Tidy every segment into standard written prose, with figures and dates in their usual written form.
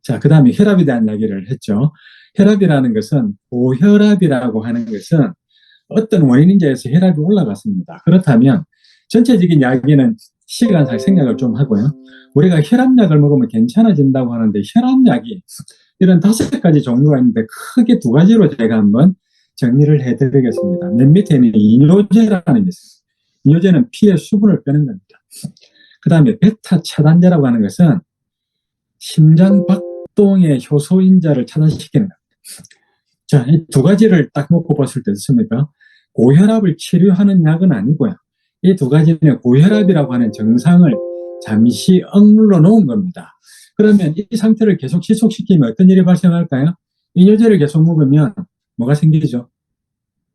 자, 그 다음에 혈압에 대한 이야기를 했죠. 혈압이라는 것은, 고혈압이라고 하는 것은 어떤 원인인지에서 혈압이 올라갔습니다. 그렇다면 전체적인 이야기는 시간상 생략을 좀 하고요. 우리가 혈압약을 먹으면 괜찮아진다고 하는데 혈압약이 이런 5가지 종류가 있는데 크게 2가지로 제가 한번 정리를 해드리겠습니다. 맨 밑에는 이뇨제라는 게 있습니다. 이뇨제는 피의 수분을 빼는 겁니다. 그 다음에 베타 차단제라고 하는 것은 심장 박동의 효소인자를 차단시키는 겁니다. 자, 이 2가지를 딱 놓고 봤을 때 어떻습니까? 고혈압을 치료하는 약은 아니고요. 이 2가지는 고혈압이라고 하는 증상을 잠시 억눌러 놓은 겁니다. 그러면 이 상태를 계속 지속시키면 어떤 일이 발생할까요? 이뇨제를 계속 먹으면 뭐가 생기죠?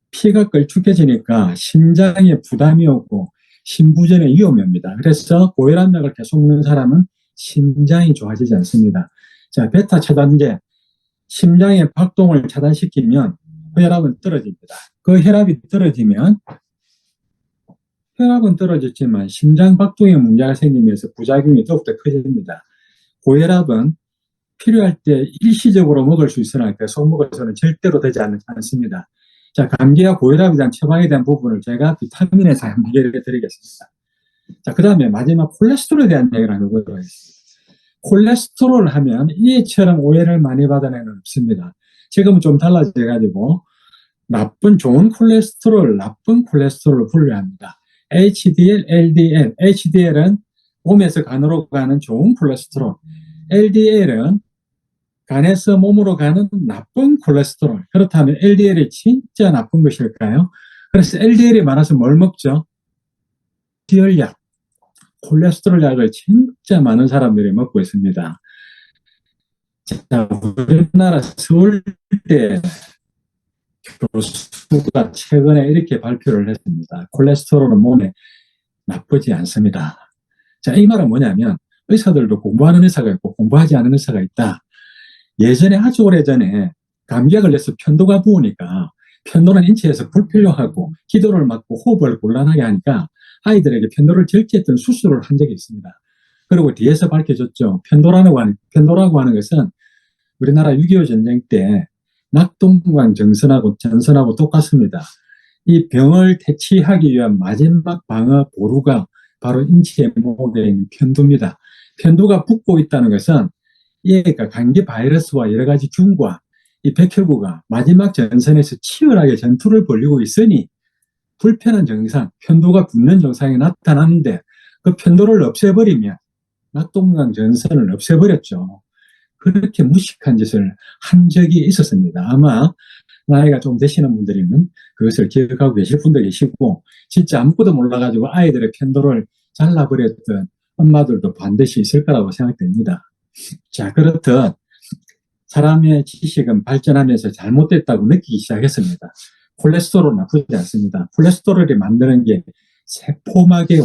피가 걸쭉해지니까 심장에 부담이 오고 심부전의 위험이 옵니다. 그래서 고혈압약을 계속 먹는 사람은 심장이 좋아지지 않습니다. 자, 베타 차단제, 심장의 박동을 차단시키면 혈압은 떨어집니다. 그 혈압이 떨어지면 혈압은 떨어졌지만 심장 박동에 문제가 생기면서 부작용이 더욱더 커집니다. 고혈압은 필요할 때 일시적으로 먹을 수 있으나 계속 먹어서는 절대로 되지 않습니다. 자, 감기와 고혈압에 대한 처방에 대한 부분을 제가 비타민에서 한번 해결해 드리겠습니다. 자, 그 다음에 마지막 콜레스테롤에 대한 얘기를 한번 해보도록 하겠습니다. 콜레스테롤 하면 이처럼 오해를 많이 받은 애는 없습니다. 지금은 좀 달라져가지고 좋은 콜레스테롤, 나쁜 콜레스테롤을 분류합니다. HDL, LDL. HDL은 몸에서 간으로 가는 좋은 콜레스테롤. LDL은 간에서 몸으로 가는 나쁜 콜레스테롤. 그렇다면 LDL이 진짜 나쁜 것일까요? 그래서 LDL이 많아서 뭘 먹죠? 혈약, 콜레스테롤 약을 진짜 많은 사람들이 먹고 있습니다. 자, 우리나라 서울대 교수가 최근에 이렇게 발표를 했습니다. 콜레스테롤은 몸에 나쁘지 않습니다. 자, 이 말은 뭐냐면 의사들도 공부하는 의사가 있고 공부하지 않은 의사가 있다. 예전에 아주 오래전에 감기가 걸려서 편도가 부으니까 편도는 인체에서 불필요하고 기도를 막고 호흡을 곤란하게 하니까 아이들에게 편도를 절제했던 수술을 한 적이 있습니다. 그리고 뒤에서 밝혀졌죠. 편도라고 하는 것은 우리나라 6.25 전쟁 때 낙동강 전선하고 똑같습니다. 이 병을 퇴치하기 위한 마지막 방어 보루가 바로 인체의 목에 있는 편두입니다. 편두가 붓고 있다는 것은 얘가 감기 바이러스와 여러 가지 균과 이 백혈구가 마지막 전선에서 치열하게 전투를 벌이고 있으니 불편한 증상, 편도가 붓는 증상이 나타났는데 그 편도를 없애버리면 낙동강 전선을 없애버렸죠. 그렇게 무식한 짓을 한 적이 있었습니다. 아마 나이가 좀 되시는 분들이면 그것을 기억하고 계실 분도 계시고 진짜 아무것도 몰라가지고 아이들의 편도를 잘라버렸던 엄마들도 반드시 있을 거라고 생각됩니다. 자, 그렇듯 사람의 지식은 발전하면서 잘못됐다고 느끼기 시작했습니다. 콜레스테롤은 나쁘지 않습니다. 콜레스테롤이 만드는 게 세포막의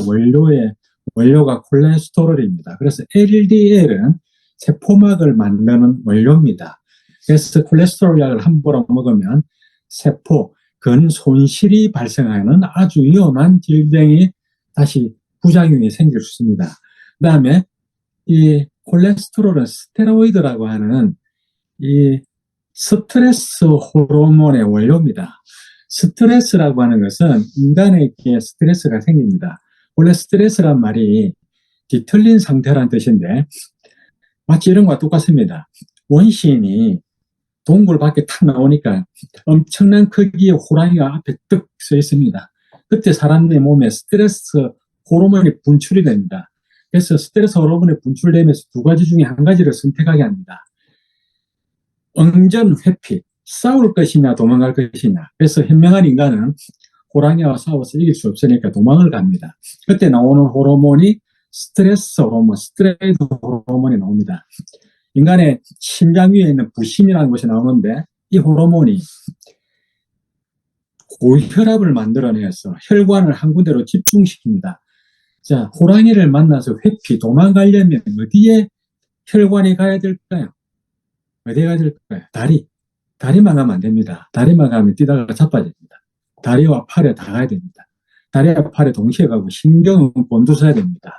원료가 콜레스테롤입니다. 그래서 LDL은 세포막을 만드는 원료입니다. 그래서 콜레스테롤 약을 함부로 먹으면 세포, 근 손실이 발생하는 아주 위험한 질병이 다시 부작용이 생길 수 있습니다. 그 다음에 이 콜레스테롤은 스테로이드라고 하는 이 스트레스 호르몬의 원료입니다. 스트레스라고 하는 것은 인간에게 스트레스가 생깁니다. 원래 스트레스란 말이 뒤틀린 상태란 뜻인데 마치 이런 것과 똑같습니다. 원시인이 동굴 밖에 탁 나오니까 엄청난 크기의 호랑이가 앞에 뜩 서 있습니다. 그때 사람의 몸에 스트레스 호르몬이 분출이 됩니다. 그래서 스트레스 호르몬이 분출되면서 2가지 중에 한 가지를 선택하게 합니다. 응전 회피, 싸울 것이냐 도망갈 것이냐. 그래서 현명한 인간은 호랑이와 싸워서 이길 수 없으니까 도망을 갑니다. 그때 나오는 호르몬이 스트레스 호르몬, 스테로이드 호르몬이 나옵니다. 인간의 심장 위에 있는 부신이라는 것이 나오는데 이 호르몬이 고혈압을 만들어내서 혈관을 한 군데로 집중시킵니다. 자, 호랑이를 만나서 회피, 도망가려면 어디에 혈관이 가야 될까요? 어디에 가야 될까요? 다리만 가면 안 됩니다. 다리만 가면 뛰다가 자빠집니다. 다리와 팔에 다 가야 됩니다. 다리와 팔에 동시에 가고 신경은 곤두서야 됩니다.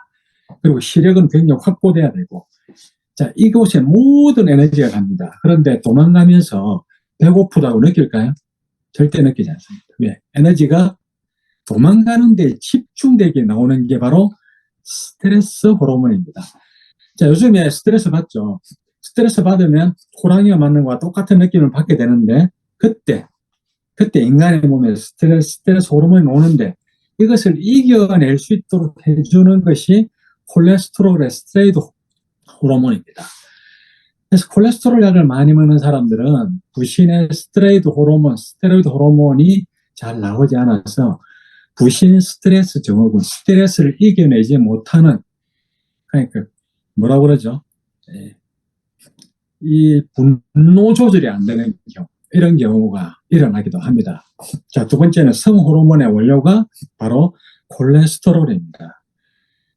그리고 시력은 굉장히 확보돼야 되고, 자, 이곳에 모든 에너지가 갑니다. 그런데 도망가면서 배고프다고 느낄까요? 절대 느끼지 않습니다. 왜? 에너지가 도망가는 데 집중되게 나오는 게 바로 스트레스 호르몬입니다. 자, 요즘에 스트레스 받죠. 스트레스 받으면 호랑이가 맞는 것과 똑같은 느낌을 받게 되는데, 그때 인간의 몸에 스트레스 호르몬이 오는데, 이것을 이겨낼 수 있도록 해주는 것이 콜레스테롤의 스테로이드 호르몬입니다. 그래서 콜레스테롤 약을 많이 먹는 사람들은 부신의 스테로이드 호르몬이 잘 나오지 않아서 부신 스트레스 증후군, 스트레스를 이겨내지 못하는, 그러니까 뭐라고 그러죠? 이 분노 조절이 안 되는 경우, 이런 경우가 일어나기도 합니다. 자, 두 번째는 성호르몬의 원료가 바로 콜레스테롤입니다.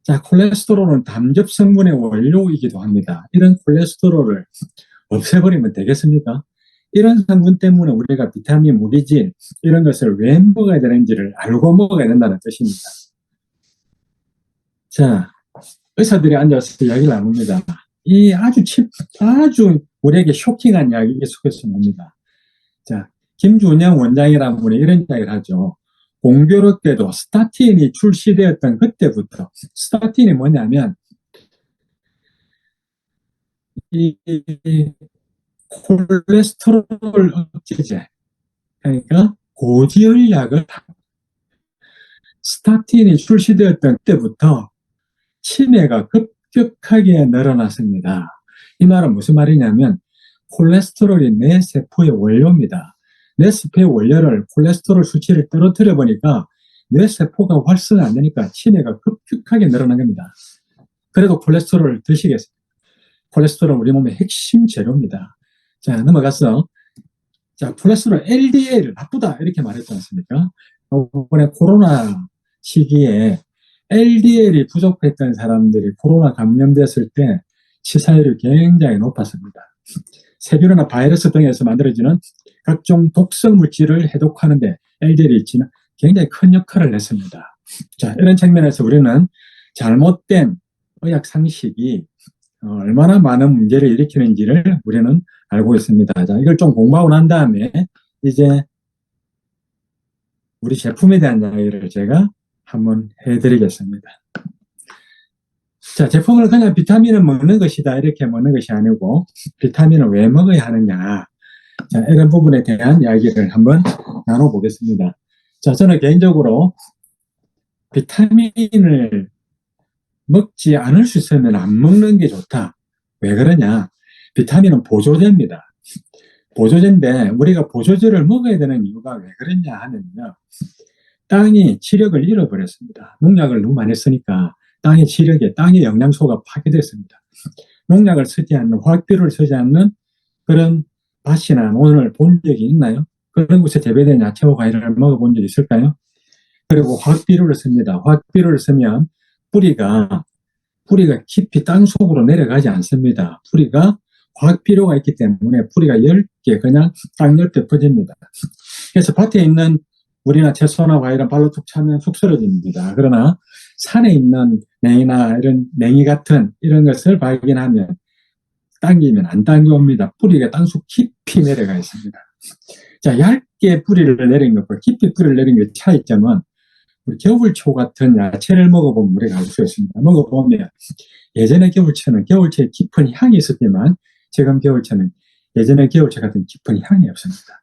자, 콜레스테롤은 담즙 성분의 원료이기도 합니다. 이런 콜레스테롤을 없애버리면 되겠습니까? 이런 성분 때문에 우리가 비타민, 무기질 이런 것을 왜 먹어야 되는지를 알고 먹어야 된다는 뜻입니다. 자, 의사들이 앉아서 이야기를 나눕니다. 이 아주 우리에게 쇼킹한 이야기 속에서 납니다. 자, 김준영 원장이라는 분이 이런 이야기를 하죠. 공교롭게도 스타틴이 출시되었던 그때부터, 스타틴이 뭐냐면 이 콜레스테롤 억제제, 그러니까 고지혈약을, 스타틴이 출시되었던 때부터 치매가 급격하게 늘어났습니다. 이 말은 무슨 말이냐면 콜레스테롤이 내 세포의 원료입니다. 내 세포의 원료를, 콜레스테롤 수치를 떨어뜨려 보니까 내 세포가 활성화 안 되니까 치매가 급격하게 늘어난 겁니다. 그래도 콜레스테롤을 드시겠습니까? 콜레스테롤은 우리 몸의 핵심 재료입니다. 자, 넘어가서, 자, 콜레스테롤 LDL 나쁘다 이렇게 말했지 않습니까? 이번에 코로나 시기에 LDL이 부족했던 사람들이 코로나 감염됐을 때 치사율이 굉장히 높았습니다. 세균이나 바이러스 등에서 만들어지는 각종 독성 물질을 해독하는데 LDL이 굉장히 큰 역할을 했습니다. 자, 이런 측면에서 우리는 잘못된 의학 상식이 얼마나 많은 문제를 일으키는지를 우리는 알고 있습니다. 자, 이걸 좀 공부하고 난 다음에 이제 우리 제품에 대한 이야기를 제가 한번 해드리겠습니다. 자, 제품을 그냥 비타민을 먹는 것이다 이렇게 먹는 것이 아니고 비타민을 왜 먹어야 하느냐, 자, 이런 부분에 대한 이야기를 한번 나눠보겠습니다. 자, 저는 개인적으로 비타민을 먹지 않을 수 있으면 안 먹는 게 좋다. 왜 그러냐? 비타민은 보조제입니다. 보조제인데 우리가 보조제를 먹어야 되는 이유가 왜 그러냐 하면요, 땅이 치력을 잃어버렸습니다. 농약을 너무 많이 쓰니까 땅의 치력에, 땅의 영양소가 파괴됐습니다. 농약을 쓰지 않는, 화학비료를 쓰지 않는 그런 밭이나 논을 본 적이 있나요? 그런 곳에 재배된 야채와 과일을 먹어본 적이 있을까요? 그리고 화학비료를 씁니다. 화학비료를 쓰면 뿌리가 깊이 땅속으로 내려가지 않습니다. 뿌리가 화학비료가 있기 때문에 뿌리가 10개 그냥 땅 옆에 퍼집니다. 그래서 밭에 있는 물이나 채소나 과일은 발로 툭 차면 쑥 쓰러집니다. 그러나 산에 있는 냉이나 이런 냉이 같은 이런 것을 발견하면 당기면 안 당겨옵니다. 뿌리가 땅속 깊이 내려가 있습니다. 자, 얇게 뿌리를 내린 것과 깊이 뿌리를 내린 것의 차이점은 우리 겨울초 같은 야채를 먹어보면 우리가 알 수 있습니다. 먹어보면 예전의 겨울초는 겨울초에 깊은 향이 있었지만 지금 겨울초는 예전의 겨울초 같은 깊은 향이 없습니다.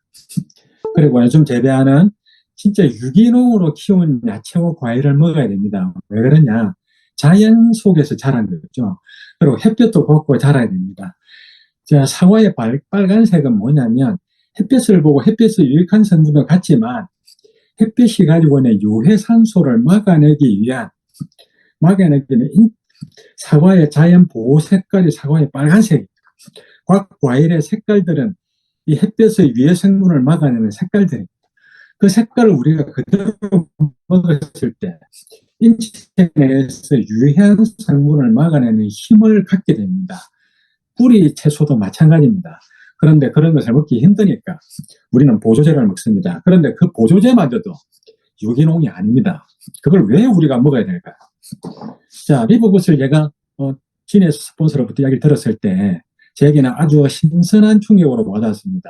그리고 요즘 재배하는 진짜 유기농으로 키운 야채와 과일을 먹어야 됩니다. 왜 그러냐? 자연 속에서 자란 거죠. 그리고 햇볕도 받고 자라야 됩니다. 자, 사과의 빨간색은 뭐냐면 햇볕을 보고 햇볕의 유익한 성분도 같지만 햇빛이 가지고 있는 유해산소를 막아내기 위한 사과의 자연 보호 색깔이 사과의 빨간색입니다. 과일의 색깔들은 이 햇볕의 유해 성분을 막아내는 색깔들입니다. 그 색깔을 우리가 그대로 먹었을 때 인체 내에서 유해한 성분을 막아내는 힘을 갖게 됩니다. 뿌리 채소도 마찬가지입니다. 그런데 그런 것을 먹기 힘드니까 우리는 보조제를 먹습니다. 그런데 그 보조제마저도 유기농이 아닙니다. 그걸 왜 우리가 먹어야 될까요? 자, 리버굿을 제가 기네스 스폰서로부터 이야기를 들었을 때 제게는 아주 신선한 충격으로 와닿았습니다.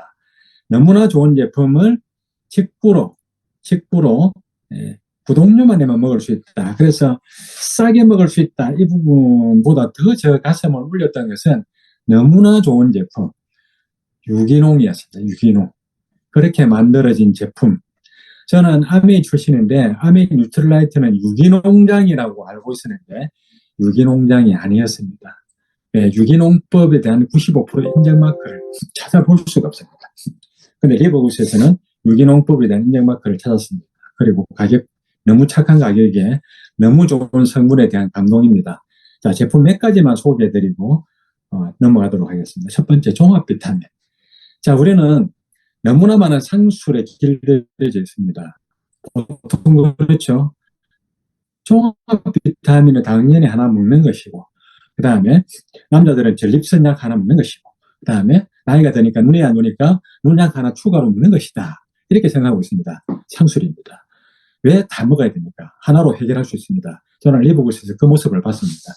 너무나 좋은 제품을 직구로 구독료만 내면 먹을 수 있다. 그래서 싸게 먹을 수 있다. 이 부분보다 더 저 가슴을 울렸던 것은 너무나 좋은 제품, 유기농이었습니다. 유기농. 그렇게 만들어진 제품. 저는 아메이 출신인데 아메이 뉴트럴라이트는 유기농장이라고 알고 있었는데 유기농장이 아니었습니다. 유기농법에 대한 95% 인증마크를 찾아볼 수가 없습니다. 근데 리버굿에서는 유기농법에 대한 인증마크를 찾았습니다. 그리고 가격, 너무 착한 가격에 너무 좋은 성분에 대한 감동입니다. 자, 제품 몇 가지만 소개해드리고 넘어가도록 하겠습니다. 첫 번째, 종합 비타민. 자, 우리는 너무나 많은 상술에 길들여져 있습니다. 보통 그렇죠. 종합 비타민을 당연히 하나 먹는 것이고, 그 다음에 남자들은 전립선약 하나 먹는 것이고, 그 다음에 나이가 드니까 눈이 안 좋으니까 눈약 하나 추가로 먹는 것이다. 이렇게 생각하고 있습니다. 상술입니다. 왜 다 먹어야 됩니까? 하나로 해결할 수 있습니다. 저는 리버굿에서 그 모습을 봤습니다.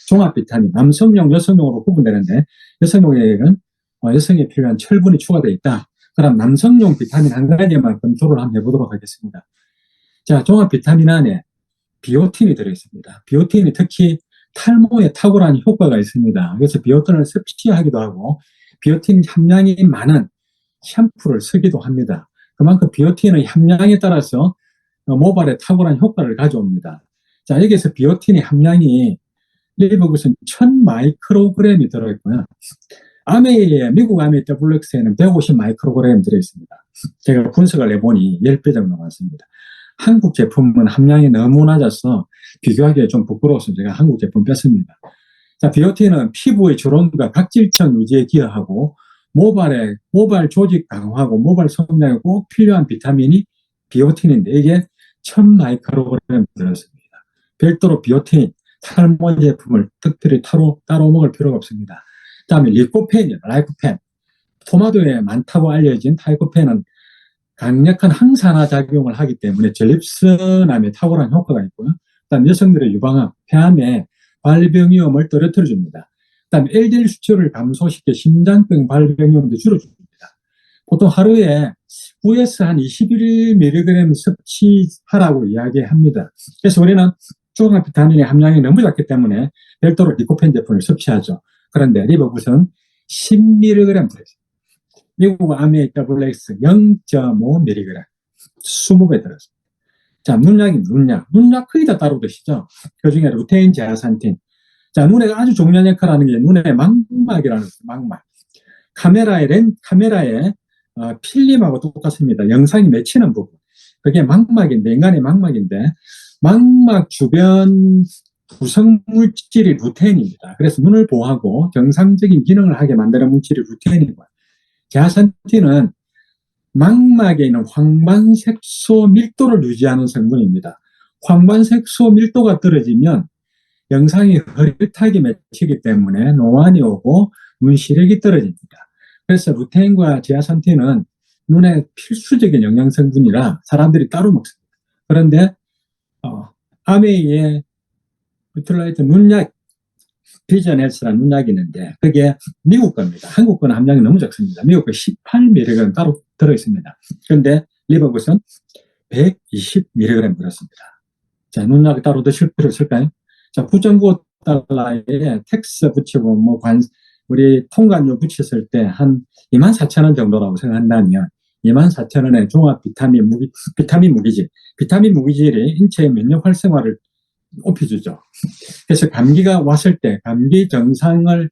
종합 비타민, 남성용, 여성용으로 구분되는데 여성용에는 여성에 필요한 철분이 추가되어 있다. 그럼 남성용 비타민 한 가지만 검토를 한번 해보도록 하겠습니다. 자, 종합 비타민 안에 비오틴이 들어있습니다. 비오틴이 특히 탈모에 탁월한 효과가 있습니다. 그래서 비오틴을 섭취하기도 하고 비오틴 함량이 많은 샴푸를 쓰기도 합니다. 그만큼 비오틴의 함량에 따라서 모발에 탁월한 효과를 가져옵니다. 자, 여기서 비오틴의 함량이 리버굿은 1000 마이크로그램이 들어있고요. 미국 아메이 WX에는 150 마이크로그램 들어있습니다. 제가 분석을 해보니 10배 정도 많습니다. 한국 제품은 함량이 너무 낮아서 비교하기에 좀 부끄러워서 제가 한국 제품 뺐습니다. 자, 비오틴은 피부의 주름과 각질층 유지에 기여하고 모발 조직 강화하고 모발 성장에 꼭 필요한 비타민이 비오틴인데 이게 1000 마이크로그램 들었습니다. 별도로 비오틴, 탈모 제품을 특별히 따로 먹을 필요가 없습니다. 그 다음에 리코펜이요, 라이코펜. 토마토에 많다고 알려진 라이코펜은 강력한 항산화 작용을 하기 때문에 전립선암에 탁월한 효과가 있고요. 그 다음에 여성들의 유방암, 폐암에 발병 위험을 떨어뜨려줍니다. 그 다음에 LDL 수치를 감소시켜 심장병 발병 위험도 줄여줍니다. 보통 하루에 9에서 한 21mg 섭취하라고 이야기합니다. 그래서 우리는 종합 비타민의 함량이 너무 작기 때문에 별도로 리코펜 제품을 섭취하죠. 그런데 리버굿은 10mg 들어있습니다. 미국 아메이 WX 0.5mg 20배 들었습니다. 자, 눈약 거의 다 따로 드시죠. 그 중에 루테인, 제아산틴. 자, 눈에 아주 중요한 역할을 하는 게 눈의 망막이라는 거예요. 망막. 카메라에 필름하고 똑같습니다. 영상이 맺히는 부분. 그게 망막인데, 인간의 망막인데, 망막 주변 구성물질이 루테인입니다. 그래서 눈을 보호하고 정상적인 기능을 하게 만드는 물질이 루테인이고요. 제아산틴은 망막에 있는 황반색소 밀도를 유지하는 성분입니다. 황반색소 밀도가 떨어지면 영상이 흐릿하게 맺히기 때문에 노안이 오고 눈 시력이 떨어집니다. 그래서 루테인과 제아산틴은 눈에 필수적인 영양성분이라 사람들이 따로 먹습니다. 그런데 아메이의 뉴트럴라이트 눈약 비전헬스라는 눈약이 있는데 그게 미국 겁니다. 한국 거는 함량이 너무 적습니다. 미국 거 18mg 따로 들어있습니다. 그런데 리버굿은 120mg 들었습니다. 자, 눈약 따로 드실 필요 있을까요? 자, 9.95달러에 텍스 붙이고 우리 통관료 붙였을 때 한 24,000원 정도라고 생각한다면 24,000원에 종합 비타민 무기질. 비타민 무기질이 인체의 면역 활성화를 높여주죠. 그래서 감기가 왔을 때 감기 정상은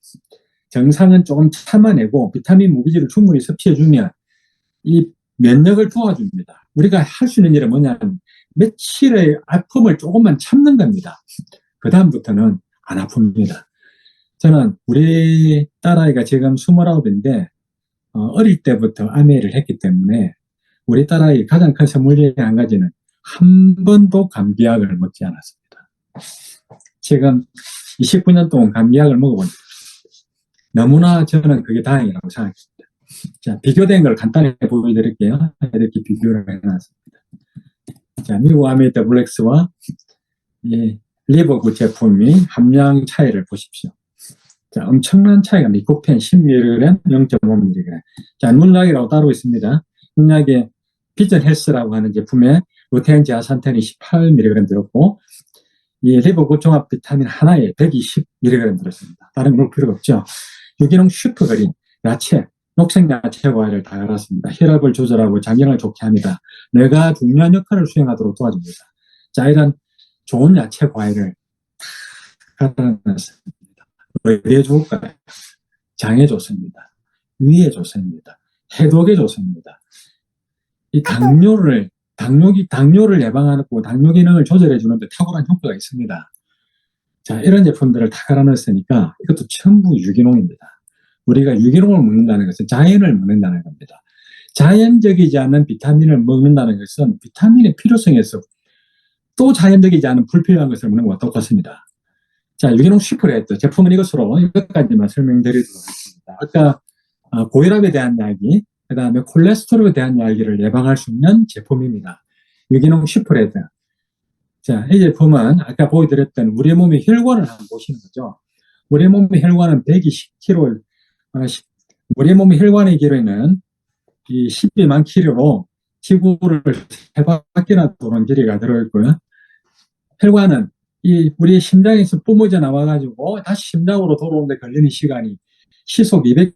조금 참아내고 비타민 무기질을 충분히 섭취해주면 이 면역을 도와줍니다. 우리가 할 수 있는 일은 뭐냐면 며칠의 아픔을 조금만 참는 겁니다. 그 다음부터는 안 아픕니다. 저는 우리 딸아이가 지금 29인데 어릴 때부터 아메이를 했기 때문에 우리 딸아이 가장 큰 선물 중에 한 가지는 한 번도 감기약을 먹지 않았습니다. 지금 29년 동안 감기약을 먹어보니까 너무나 저는 그게 다행이라고 생각했습니다. 자, 비교된 걸 간단히 보여드릴게요. 이렇게 비교를 해놨습니다. 자, 미국 아메이 WX와 이 리버굿 제품이 함량 차이를 보십시오. 자, 엄청난 차이가 리코펜 10mg, 0.5mg. 자, 눈약이라고 따로 있습니다. 눈약에 비전 헬스라고 하는 제품에 루테인 지아산텐이 18mg 들었고, 이 리버 구종합 비타민 하나에 120mg 들었습니다. 다른 걸 볼 필요가 없죠. 유기농 슈퍼그린, 야채, 녹색 야채 과일을 다 갈았습니다. 혈압을 조절하고 장기를 좋게 합니다. 뇌가 중요한 역할을 수행하도록 도와줍니다. 자, 이런 좋은 야채 과일을 갈아놨습니다. 어디에 좋을까요? 장에 좋습니다. 위에 좋습니다. 해독에 좋습니다. 이 당뇨를 예방하고 당뇨 기능을 조절해 주는데 탁월한 효과가 있습니다. 자, 이런 제품들을 다 갈아 넣었으니까 이것도 전부 유기농입니다. 우리가 유기농을 먹는다는 것은 자연을 먹는다는 겁니다. 자연적이지 않은 비타민을 먹는다는 것은 비타민의 필요성에서 또 자연적이지 않은 불필요한 것을 먹는 것과 똑같습니다. 자, 유기농 슈퍼레드 제품은 이것까지만 설명드리도록 하겠습니다. 아까 고혈압에 대한 이야기, 그 다음에 콜레스테롤에 대한 이야기를 예방할 수 있는 제품입니다. 유기농 슈퍼레드. 자, 이 제품은 아까 보여드렸던 우리 몸의 혈관을 한번 보시는 거죠. 우리 몸의 혈관은 120kg, 우리 몸의 혈관의 길이는 이 12만 킬로로 지구를 3바퀴나 도는 길이가 들어있고요. 혈관은 우리 심장에서 뿜어져 나와가지고 다시 심장으로 돌아오는데 걸리는 시간이 시속 200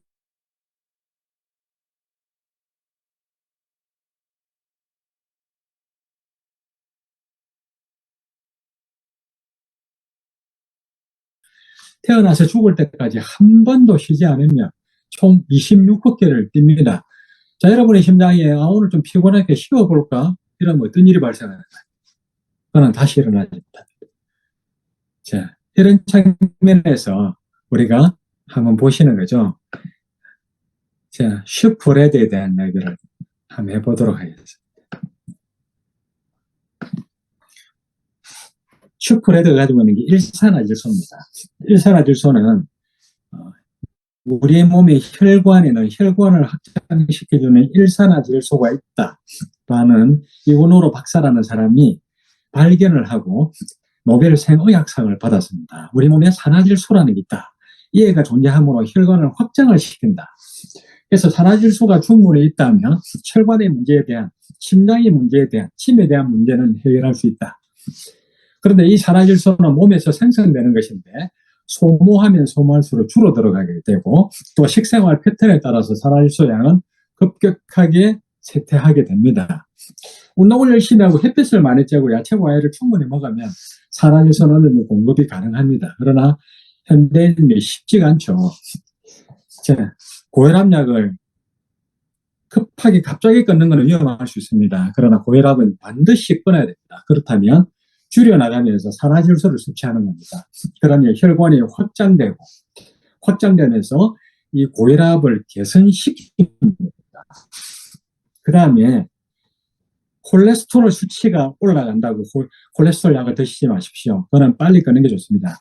태어나서 죽을 때까지 한 번도 쉬지 않으며 총 26헛개를 뜁니다. 자, 여러분의 심장이 오늘 좀 피곤하게 쉬어볼까? 이러면 어떤 일이 발생할까요? 그는 다시 일어납니다. 자, 이런 측면에서 우리가 한번 보시는 거죠. 자, 슈퍼레드에 대한 이야기를 한번 해보도록 하겠습니다. 슈퍼레드가 가지고 있는 게 일산화질소입니다. 일산화질소는 우리 몸의 혈관에는 혈관을 확장시켜주는 일산화질소가 있다라는 이고노로 박사라는 사람이 발견을 하고 노벨 생의학상을 받았습니다. 우리 몸에 산화질소라는 게 있다. 이 애가 존재함으로 혈관을 확장을 시킨다. 그래서 산화질소가 충분히 있다면 혈관의 문제에 대한, 심장의 문제에 대한, 침에 대한 문제는 해결할 수 있다. 그런데 이 산화질소는 몸에서 생성되는 것인데 소모하면 소모할수록 줄어들어가게 되고 또 식생활 패턴에 따라서 산화질소 양은 급격하게 쇠퇴하게 됩니다. 운동을 열심히 하고 햇빛을 많이 쬐고 야채 과일을 충분히 먹으면 산화질소는 어느 정도 공급이 가능합니다. 그러나 현대인이 쉽지가 않죠. 자, 고혈압약을 급하게 갑자기 끊는 것은 위험할 수 있습니다. 그러나 고혈압은 반드시 끊어야 됩니다. 그렇다면 줄여나가면서 산화질소를 섭취하는 겁니다. 그러면 혈관이 확장되면서 이 고혈압을 개선시킵니다. 그 다음에 콜레스테롤 수치가 올라간다고 콜레스테롤 약을 드시지 마십시오. 그거는 빨리 끊는 게 좋습니다.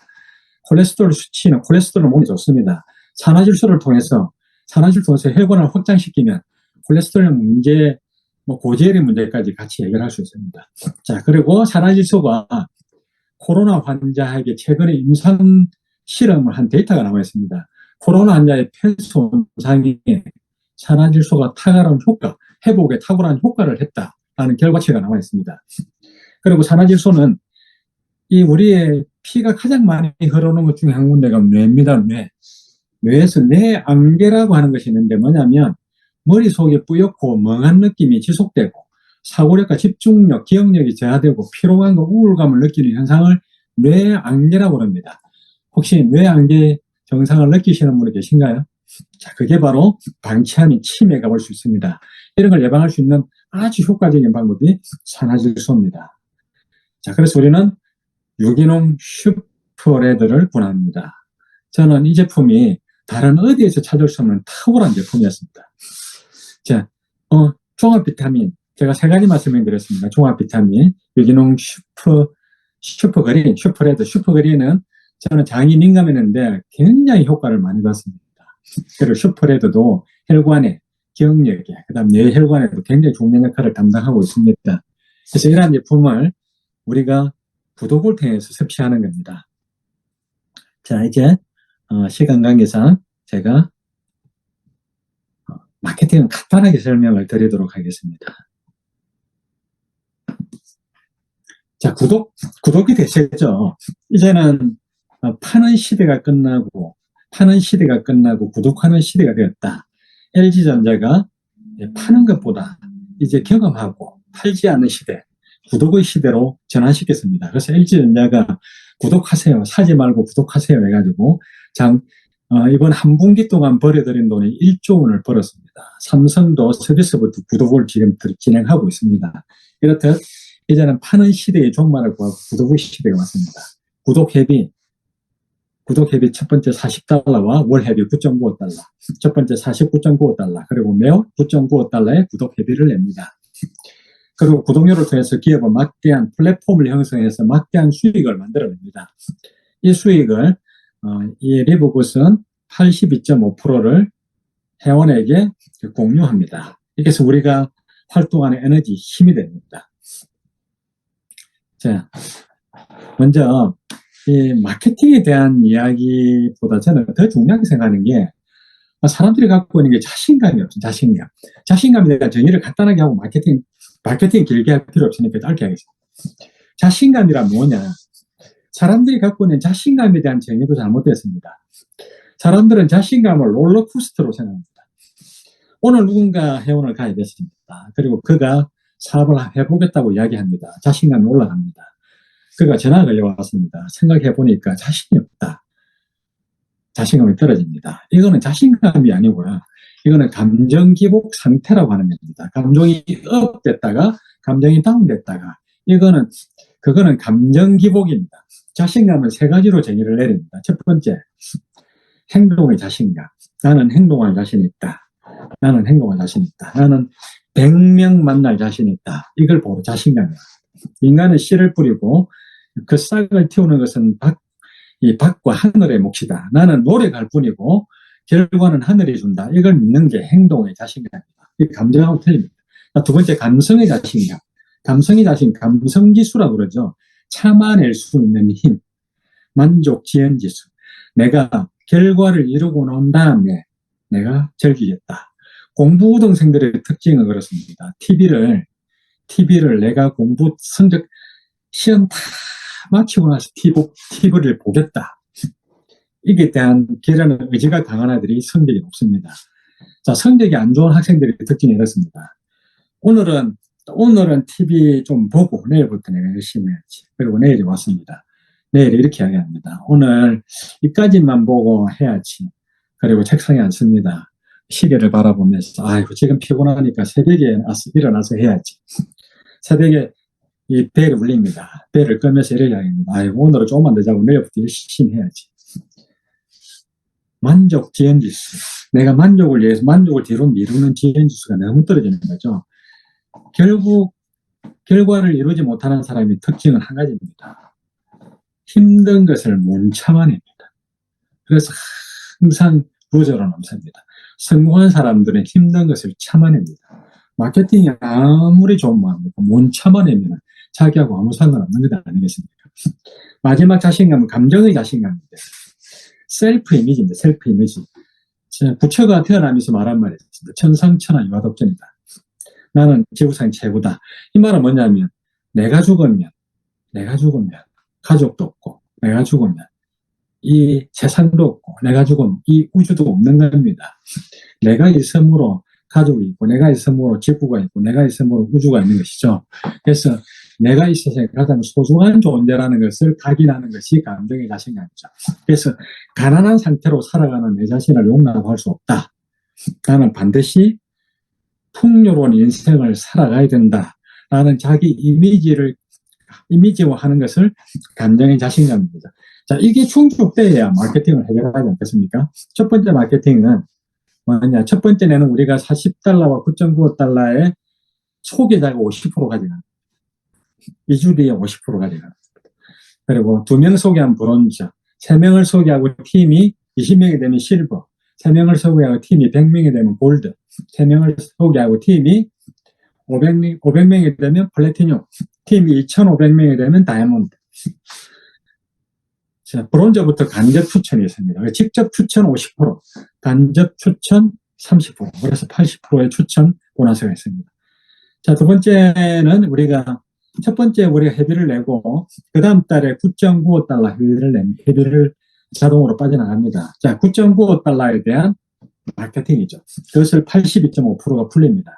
콜레스테롤 수치는 콜레스테롤 몸에 좋습니다. 산화질소를 통해서 혈관을 확장시키면 콜레스테롤 문제, 고지혈의 문제까지 같이 해결할 수 있습니다. 자, 그리고 산화질소가 코로나 환자에게 최근에 임상 실험을 한 데이터가 나와 있습니다. 코로나 환자의 폐소 손상에 산화질소가 탁월한 효과, 회복에 탁월한 효과를 했다라는 결과치가 나와 있습니다. 그리고 산화질소는 우리의 피가 가장 많이 흐르는 것 중에 한 군데가 뇌입니다. 뇌에서 뇌안개라고 하는 것이 있는데 뭐냐면 머릿속에 뿌옇고 멍한 느낌이 지속되고 사고력과 집중력, 기억력이 저하되고 피로감과 우울감을 느끼는 현상을 뇌안개라고 합니다. 혹시 뇌안개 증상을 느끼시는 분이 계신가요? 자, 그게 바로 방치함이 치매가 올 수 있습니다. 이런 걸 예방할 수 있는 아주 효과적인 방법이 산화질소입니다. 자, 그래서 우리는 유기농 슈퍼레드를 권합니다. 저는 이 제품이 다른 어디에서 찾을 수 없는 탁월한 제품이었습니다. 자, 종합 비타민. 제가 3가지만 설명드렸습니다. 종합 비타민, 유기농 슈퍼그린, 슈퍼레드. 슈퍼그린은 저는 장이 민감했는데 굉장히 효과를 많이 봤습니다. 그리고 슈퍼레드도 혈관에, 기억력에, 그 다음 뇌혈관에도 굉장히 중요한 역할을 담당하고 있습니다. 그래서 이러한 제품을 우리가 구독을 통해서 섭취하는 겁니다. 자, 이제 시간 관계상 제가 마케팅은 간단하게 설명을 드리도록 하겠습니다. 자, 구독이 되셨죠? 이제는 파는 시대가 끝나고 구독하는 시대가 되었다. LG전자가 파는 것보다 이제 경험하고 팔지 않는 시대, 구독의 시대로 전환시켰습니다. 그래서 LG전자가 구독하세요, 사지 말고 구독하세요 해가지고 이번 한 분기 동안 벌어들인 돈이 1조 원을 벌었습니다. 삼성도 서비스부터 구독을 지금 진행하고 있습니다. 이렇듯 이제는 파는 시대의 종말을 구하고 구독의 시대가 왔습니다. 구독 회비 첫 번째 40달러와 월 회비 9.95달러, 첫 번째 49.95달러, 그리고 매월 9.95달러의 구독 회비를 냅니다. 그리고 구독료를 통해서 기업은 막대한 플랫폼을 형성해서 막대한 수익을 만들어냅니다. 이 수익을 이 리브굿은 82.5%를 회원에게 공유합니다. 이렇게 해서 우리가 활동하는 에너지, 힘이 됩니다. 자, 먼저 이 마케팅에 대한 이야기보다 저는 더 중요하게 생각하는 게 사람들이 갖고 있는 게 자신감이 없죠. 자신감에 대한 정의를 간단하게 하고 마케팅 길게 할 필요 없으니까 짧게 하겠습니다. 자신감이란 뭐냐? 사람들이 갖고 있는 자신감에 대한 정의도 잘못됐습니다. 사람들은 자신감을 롤러코스터로 생각합니다. 오늘 누군가 회원을 가입 했습니다. 그리고 그가 사업을 해보겠다고 이야기합니다. 자신감이 올라갑니다. 그가 전화가 걸려왔습니다. 생각해보니까 자신이 없다. 자신감이 떨어집니다. 이거는 자신감이 아니고요. 이거는 감정 기복 상태라고 하는 겁니다. 감정이 업 됐다가 감정이 다운 됐다가 그거는 감정 기복입니다. 자신감은 세 가지로 정의를 내립니다. 첫 번째, 행동의 자신감. 나는 행동할 자신 있다. 나는 100명 만날 자신 있다. 이걸 보고 자신감이야. 인간은 씨를 뿌리고 그 싹을 틔우는 것은 밭과 하늘의 몫이다. 나는 노력할 뿐이고 결과는 하늘이 준다. 이걸 믿는 게 행동의 자신감이다. 이 감정하고 틀립니다. 두 번째, 감성의 자신감. 감성지수라고 그러죠. 참아낼 수 있는 힘, 만족 지연지수. 내가 결과를 이루고 난 다음에 내가 즐기겠다. 공부우등생들의 특징은 그렇습니다. TV를 내가 성적, 시험 다 마치고 나서 TV를 보겠다. 이게 대한 계라는 의지가 강한 아이들이 성적이 높습니다. 자, 성적이 안 좋은 학생들의 특징이 이렇습니다. 오늘은 TV 좀 보고 내일부터 내가 열심히 해야지. 그리고 내일이 왔습니다. 내일 이렇게 이야기합니다. 오늘 이까지만 보고 해야지. 그리고 책상에 앉습니다. 시계를 바라보면서 지금 피곤하니까 새벽에 일어나서 해야지. 새벽에 이 벨이 울립니다. 벨을 끄면서 이렇게 이야기합니다. 오늘은 조금만 더 자고 내일부터 열심히 해야지. 만족 지연지수. 내가 만족을 위해서 만족을 뒤로 미루는 지연지수가 너무 떨어지는 거죠. 결국 결과를 이루지 못하는 사람의 특징은 한 가지입니다. 힘든 것을 못 참아냅니다. 그래서 항상 루저로 남습니다. 성공한 사람들은 힘든 것을 참아냅니다. 마케팅이 아무리 좋은 마음이고 못 참아내면 자기하고 아무 상관없는 것 아니겠습니까? 마지막 자신감은 감정의 자신감입니다. 셀프 이미지입니다. 셀프 이미지. 부처가 태어나면서 말한 말이 있습니다. 천상천하 유아독전이다. 나는 지구상 최고다. 이 말은 뭐냐면 내가 죽으면 가족도 없고, 내가 죽으면 이 세상도 없고, 내가 죽으면 이 우주도 없는 겁니다. 내가 있음으로 가족이 있고, 내가 있음으로 지구가 있고, 내가 있음으로 우주가 있는 것이죠. 그래서 내가 있어서 가장 소중한 존재라는 것을 각인하는 것이 감정의 자신감이죠. 그래서 가난한 상태로 살아가는 내 자신을 용납할 수 없다. 나는 반드시 풍요로운 인생을 살아가야 된다라는 자기 이미지화하는 것을 감정의 자신감입니다. 자, 이게 충족돼야 마케팅을 해결하지 않겠습니까? 첫 번째 마케팅은 뭐냐? 첫 번째는 우리가 40달러와 9.95달러의 소비자가 50% 가져갑니다. 2주 뒤에 50% 가져갑니다. 그리고 2명 소개한 브론즈, 3명을 소개하고 팀이 20명이 되면 실버, 3명을 소개하고 팀이 100명이 되면 골드, 3명을 소개하고 팀이 500명이 되면 플래티늄, 팀이 2,500명이 되면 다이아몬드. 자, 브론즈부터 간접 추천이 있습니다. 직접 추천 50%, 간접 추천 30%, 그래서 80%의 추천 보너스가 있습니다. 자, 두 번째는 첫 번째 우리가 회비를 내고, 그 다음 달에 9.95달러 회비를 자동으로 빠져나갑니다. 자, 9.95달러에 대한 마케팅이죠. 그것을 82.5%가 풀립니다.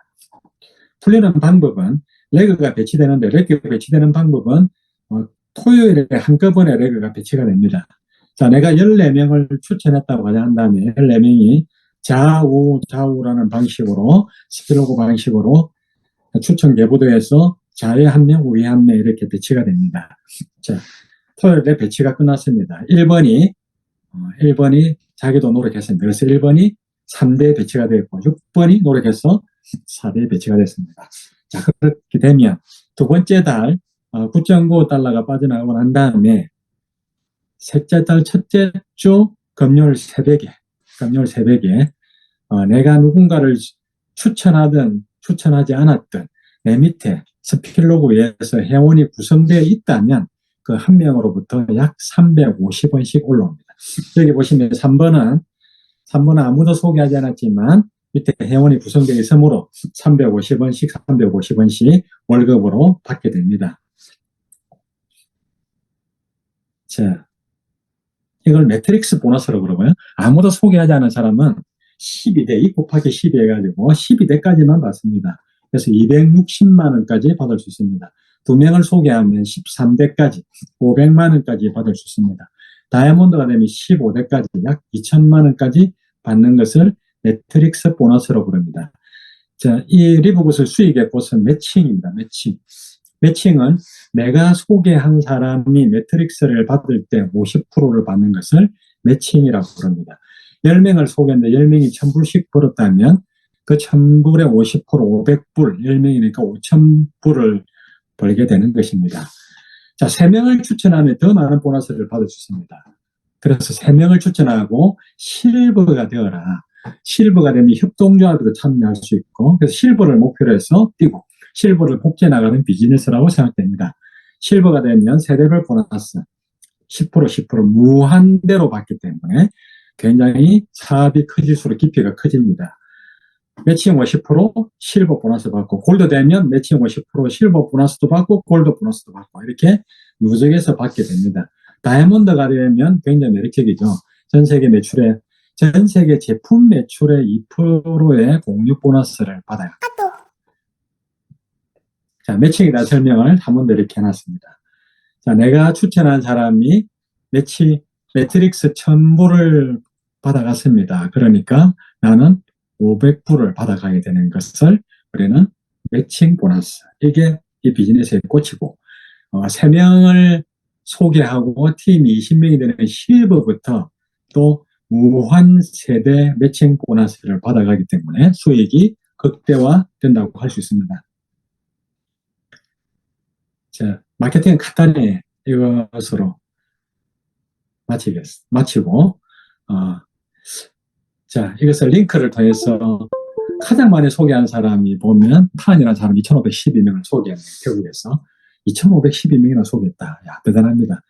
풀리는 방법은, 레그가 배치되는데, 레그가 배치되는 방법은, 토요일에 한꺼번에 레그가 배치가 됩니다. 자, 내가 14명을 추천했다고 가정한 다음에 14명이 좌우라는 방식으로, 스피로그 방식으로 추천 계보도에서 좌에 한 명, 우에 한 명 이렇게 배치가 됩니다. 자, 토요일에 배치가 끝났습니다. 1번이 자기도 노력했습니다. 그래서 1번이 3대 배치가 되었고 6번이 노력해서 4대 배치가 됐습니다. 자, 그렇게 되면 두 번째 달 9.95달러가 빠져나가고 난 다음에 셋째 달 첫째 주 금요일 새벽에 내가 누군가를 추천하든 추천하지 않았든 내 밑에 스필로그에서 회원이 구성되어 있다면 그 한 명으로부터 약 350원씩 올라옵니다. 여기 보시면 3번은 아무도 소개하지 않았지만 밑에 회원이 구성되어 있으므로 350원씩 월급으로 받게 됩니다. 자, 이걸 매트릭스 보너스라고 그러고요. 아무도 소개하지 않은 사람은 12대, 2 곱하기 12 해가지고 12대까지만 받습니다. 그래서 260만 원까지 받을 수 있습니다. 2명을 소개하면 13대까지, 500만 원까지 받을 수 있습니다. 다이아몬드가 되면 15대까지, 약 2천만 원까지 받는 것을 매트릭스 보너스라고 부릅니다. 자, 이 리브굿의 수익의 꽃은 매칭입니다. 매칭은 내가 소개한 사람이 매트릭스를 받을 때 50%를 받는 것을 매칭이라고 부릅니다. 10명을 소개했는데 10명이 1000불씩 벌었다면 그 1000불에 50% 500불, 10명이니까 5000불을 벌게 되는 것입니다. 자, 3명을 추천하면 더 많은 보너스를 받을 수 있습니다. 그래서 3명을 추천하고 실버가 되어라. 실버가 되면 협동조합에도 참여할 수 있고, 그래서 실버를 목표로 해서 뛰고, 실버를 복제 나가는 비즈니스라고 생각됩니다. 실버가 되면 세대별 보너스 10% 무한대로 받기 때문에 굉장히 사업이 커질수록 깊이가 커집니다. 매칭 50% 실버 보너스 받고, 골드 되면 매칭 50% 실버 보너스도 받고 골드 보너스도 받고 이렇게 누적해서 받게 됩니다. 다이아몬드가 되면 굉장히 매력적이죠. 전 세계 제품 매출의 2%의 공유 보너스를 받아요. 자, 매칭에 대한 설명을 한 번 더 이렇게 해놨습니다. 자, 내가 추천한 사람이 매트릭스 1000불을 받아갔습니다. 그러니까 나는 500불을 받아가게 되는 것을 우리는 매칭 보너스. 이게 이 비즈니스의 꽃이고, 3명을 소개하고 팀이 20명이 되는 실버부터 또 무한 세대 매칭 보너스를 받아가기 때문에 수익이 극대화된다고 할 수 있습니다. 자, 마케팅은 간단히 이것으로 마치고, 자, 이것을 링크를 통해서 가장 많이 소개한 사람이 보면 탄이라는 사람이 2512명을 소개했네요. 결국에서 2512명이나 소개했다. 야, 대단합니다.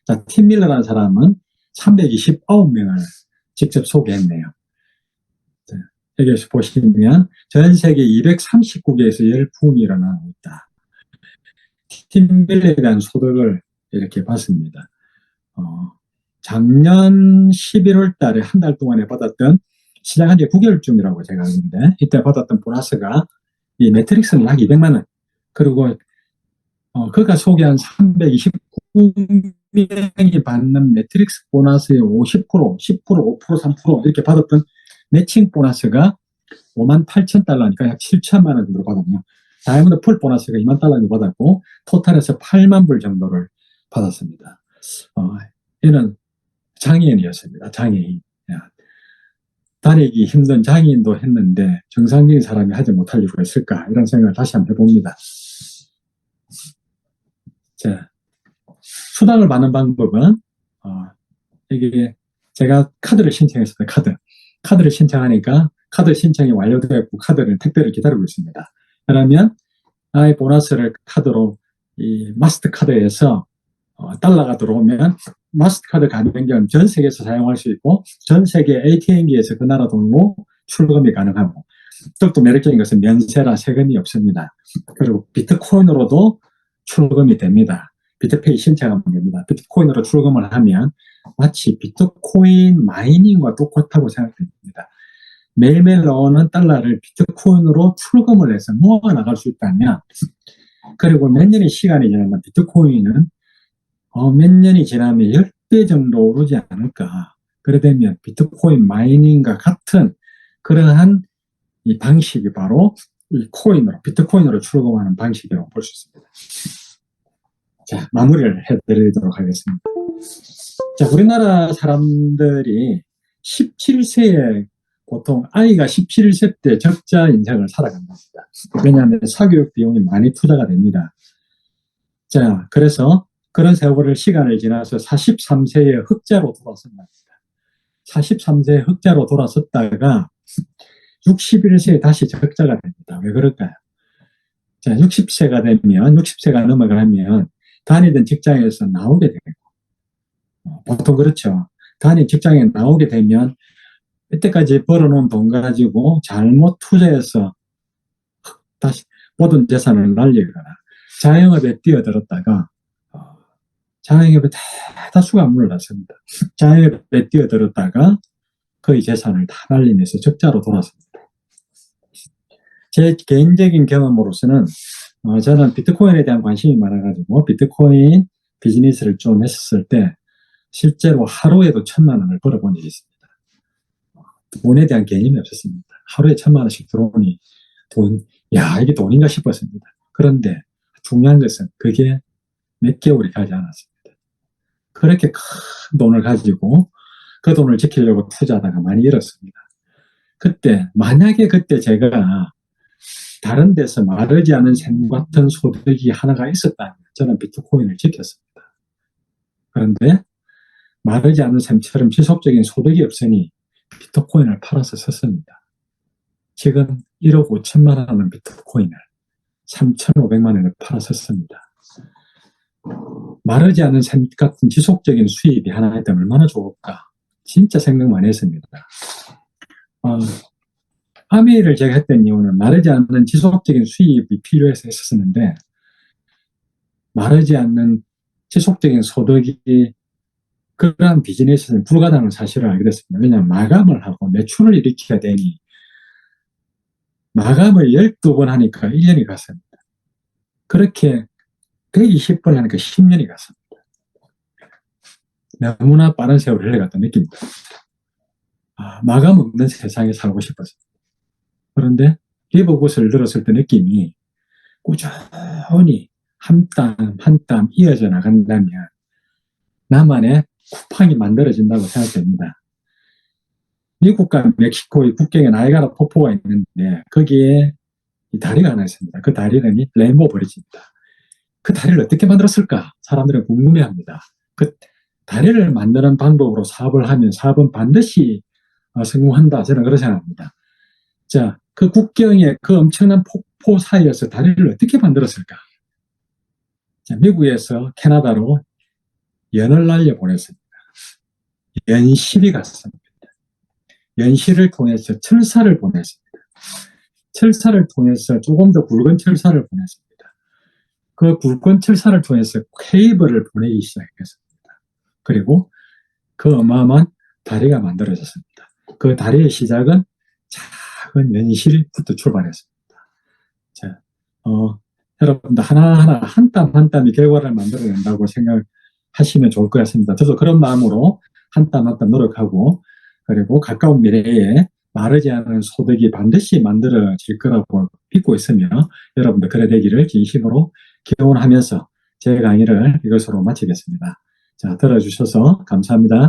자, 팀 밀러라는 사람은 329명을 직접 소개했네요. 자, 여기서 보시면 전 세계 239개에서 열풍이 일어나고 있다. 팀 밀러에 대한 소득을 이렇게 봤습니다. 작년 11월 달에 한 달 동안에 받았던, 시작한 지 9개월쯤이라고 제가 알고 있는데, 이때 받았던 보너스가 이 매트릭스는 약 200만 원, 그리고 그가 소개한 329명이 받는 매트릭스 보너스의 50%, 10%, 5%, 3% 이렇게 받았던 매칭 보너스가 58,000달러니까 약 7천만 원 정도 받았네요. 다이아몬드 풀 보너스가 2만 달러 정도 받았고, 토탈에서 8만 불 정도를 받았습니다. 이는 장애인이었습니다. 장애인. 다니기 힘든 장애인도 했는데 정상적인 사람이 하지 못할 이유가 있을까, 이런 생각을 다시 한번 해봅니다. 자, 수당을 받는 방법은 이게 제가 카드를 신청했습니다. 카드를 신청하니까 카드 신청이 완료되었고 카드는 택배를 기다리고 있습니다. 그러면 나의 보너스를 카드로 이 마스터카드에서 달러가 들어오면 마스터카드 가맹점은 전 세계에서 사용할 수 있고 전 세계 ATM기에서 그 나라 돈으로 출금이 가능하고 또 매력적인 것은 면세라 세금이 없습니다. 그리고 비트코인으로도 출금이 됩니다. 비트페이 신청하면 됩니다. 비트코인으로 출금을 하면 마치 비트코인 마이닝과 똑같다고 생각됩니다. 매일매일 나오는 달러를 비트코인으로 출금을 해서 모아나갈 수 있다면, 그리고 몇 년의 시간이 지나면 비트코인은 몇 년이 지나면 10배 정도 오르지 않을까. 그래 되면 비트코인 마이닝과 같은 그러한 이 방식이 바로 이 코인으로, 비트코인으로 출금하는 방식이라고 볼 수 있습니다. 자, 마무리를 해드리도록 하겠습니다. 자, 우리나라 사람들이 17세에 보통 아이가 17세 때 적자 인생을 살아갑니다. 왜냐하면 사교육 비용이 많이 투자가 됩니다. 자, 그래서 그런 세월을 시간을 지나서 43세에 흑자로 돌아섭니다. 43세에 흑자로 돌아섰다가 61세에 다시 적자가 됩니다. 왜 그럴까요? 자, 60세가 넘어가면 다니던 직장에서 나오게 되고, 보통 그렇죠. 다니던 직장에 나오게 되면 이때까지 벌어놓은 돈 가지고 잘못 투자해서 다시 모든 재산을 날리거나 자영업에 뛰어들었다가 자영업에 대다수가 문을 닫습니다. 자영업에 뛰어들었다가 거의 재산을 다 날리면서 적자로 돌아섭니다. 제 개인적인 경험으로서는 저는 비트코인에 대한 관심이 많아가지고 비트코인 비즈니스를 좀 했었을 때 실제로 하루에도 1,000만 원을 벌어본 적이 있습니다. 돈에 대한 개념이 없었습니다. 하루에 1,000만 원씩 들어오니 이게 돈인가 싶었습니다. 그런데 중요한 것은 그게 몇 개월이 가지 않았습니다. 그렇게 큰 돈을 가지고 그 돈을 지키려고 투자하다가 많이 잃었습니다. 만약에 그때 제가 다른 데서 마르지 않은 샘 같은 소득이 하나가 있었다면 저는 비트코인을 지켰습니다. 그런데 마르지 않은 샘처럼 지속적인 소득이 없으니 비트코인을 팔아서 썼습니다. 지금 1억 5천만 원 하는 비트코인을 3,500만 원에 팔아서 썼습니다. 마르지 않은 샘 같은 지속적인 수입이 하나 있다면 얼마나 좋을까? 진짜 생각 많이 했습니다. 아메이를 제가 했던 이유는 마르지 않는 지속적인 수입이 필요해서 했었는데, 마르지 않는 지속적인 소득이 그러한 비즈니스는 불가능한 사실을 알게 됐습니다. 왜냐하면 마감을 하고 매출을 일으켜야 되니 마감을 12번 하니까 1년이 갔습니다. 그렇게 120번 하니까 10년이 갔습니다. 너무나 빠른 세월을 흘러갔던 느낌입니다. 마감 없는 세상에 살고 싶었습니다. 그런데 리버굿을 들었을 때 느낌이 꾸준히 한 땀 한 땀 이어져 나간다면 나만의 쿠팡이 만들어진다고 생각됩니다. 미국과 멕시코의 국경에 나이아가라 폭포가 있는데 거기에 이 다리가 하나 있습니다. 그 다리는 레인보우 브리지입니다. 그 다리를 어떻게 만들었을까? 사람들은 궁금해합니다. 그 다리를 만드는 방법으로 사업을 하면 사업은 반드시 성공한다. 저는 그렇게 생각합니다. 자, 그 국경에 그 엄청난 폭포 사이에서 다리를 어떻게 만들었을까? 자, 미국에서 캐나다로 연을 날려보냈습니다. 연실이 갔습니다. 연실을 통해서 철사를 보냈습니다. 철사를 통해서 조금 더 굵은 철사를 보냈습니다. 그 굵은 철사를 통해서 케이블을 보내기 시작했습니다. 그리고 그 어마어마한 다리가 만들어졌습니다. 그 다리의 시작은 작은 연실부터 출발했습니다. 자, 여러분들 하나하나 한 땀 한 땀이 결과를 만들어낸다고 생각하시면 좋을 것 같습니다. 저도 그런 마음으로 한 땀 한 땀 노력하고, 그리고 가까운 미래에 마르지 않은 소득이 반드시 만들어질 거라고 믿고 있으며 여러분들 그래 되기를 진심으로 기원하면서 제 강의를 이것으로 마치겠습니다. 자, 들어주셔서 감사합니다.